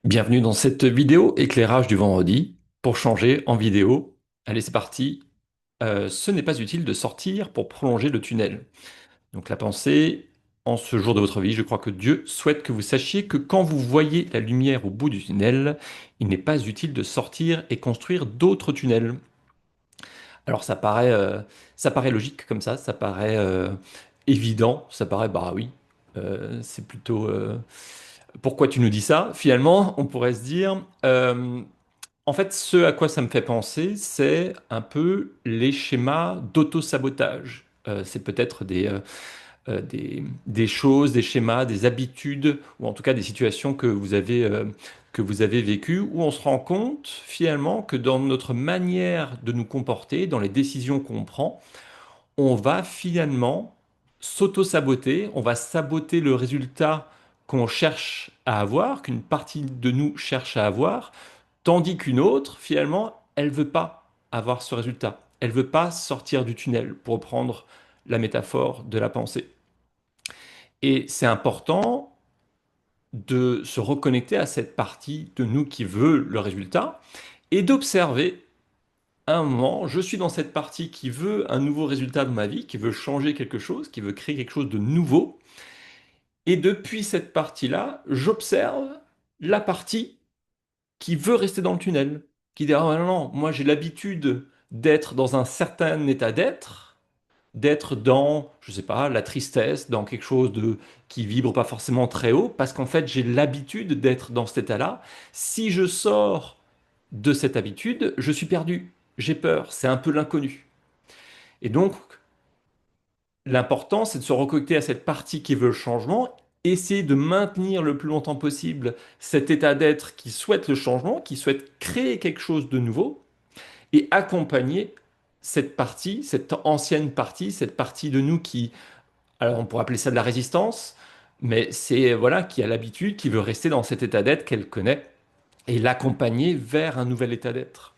Bienvenue dans cette vidéo éclairage du vendredi pour changer en vidéo. Allez, c'est parti. Ce n'est pas utile de sortir pour prolonger le tunnel. Donc la pensée, en ce jour de votre vie, je crois que Dieu souhaite que vous sachiez que quand vous voyez la lumière au bout du tunnel, il n'est pas utile de sortir et construire d'autres tunnels. Alors ça paraît logique comme ça paraît évident, ça paraît bah oui, c'est plutôt pourquoi tu nous dis ça? Finalement, on pourrait se dire, en fait, ce à quoi ça me fait penser, c'est un peu les schémas d'auto-sabotage. C'est peut-être des choses, des schémas, des habitudes, ou en tout cas des situations que vous avez vécues, où on se rend compte finalement que dans notre manière de nous comporter, dans les décisions qu'on prend, on va finalement s'auto-saboter, on va saboter le résultat qu'on cherche à avoir, qu'une partie de nous cherche à avoir, tandis qu'une autre, finalement, elle veut pas avoir ce résultat. Elle veut pas sortir du tunnel, pour reprendre la métaphore de la pensée. Et c'est important de se reconnecter à cette partie de nous qui veut le résultat et d'observer à un moment, je suis dans cette partie qui veut un nouveau résultat dans ma vie, qui veut changer quelque chose, qui veut créer quelque chose de nouveau. Et depuis cette partie-là, j'observe la partie qui veut rester dans le tunnel, qui dit, ah non, non, moi j'ai l'habitude d'être dans un certain état d'être, d'être dans, je sais pas, la tristesse, dans quelque chose de qui vibre pas forcément très haut, parce qu'en fait j'ai l'habitude d'être dans cet état-là. Si je sors de cette habitude, je suis perdu, j'ai peur, c'est un peu l'inconnu. Et donc, l'important, c'est de se reconnecter à cette partie qui veut le changement, essayer de maintenir le plus longtemps possible cet état d'être qui souhaite le changement, qui souhaite créer quelque chose de nouveau, et accompagner cette ancienne partie, cette partie de nous qui, alors on pourrait appeler ça de la résistance, mais c'est voilà, qui a l'habitude, qui veut rester dans cet état d'être qu'elle connaît, et l'accompagner vers un nouvel état d'être.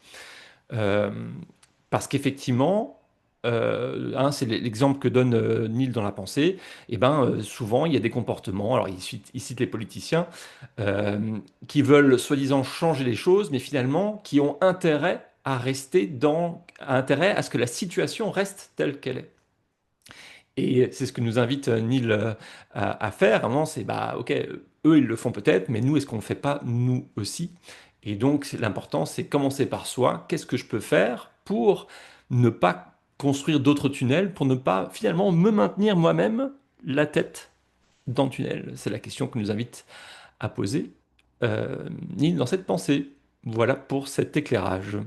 Euh, Parce qu'effectivement, hein, c'est l'exemple que donne Neil dans la pensée, et ben, souvent il y a des comportements, alors il cite les politiciens, qui veulent soi-disant changer les choses, mais finalement qui ont intérêt à rester intérêt à ce que la situation reste telle qu'elle est. Et c'est ce que nous invite Neil à faire. À un moment, c'est bah ok, eux ils le font peut-être, mais nous, est-ce qu'on ne le fait pas nous aussi? Et donc, l'important, c'est commencer par soi. Qu'est-ce que je peux faire pour ne pas construire d'autres tunnels, pour ne pas finalement me maintenir moi-même la tête dans le tunnel? C'est la question que nous invite à poser Neil dans cette pensée. Voilà pour cet éclairage.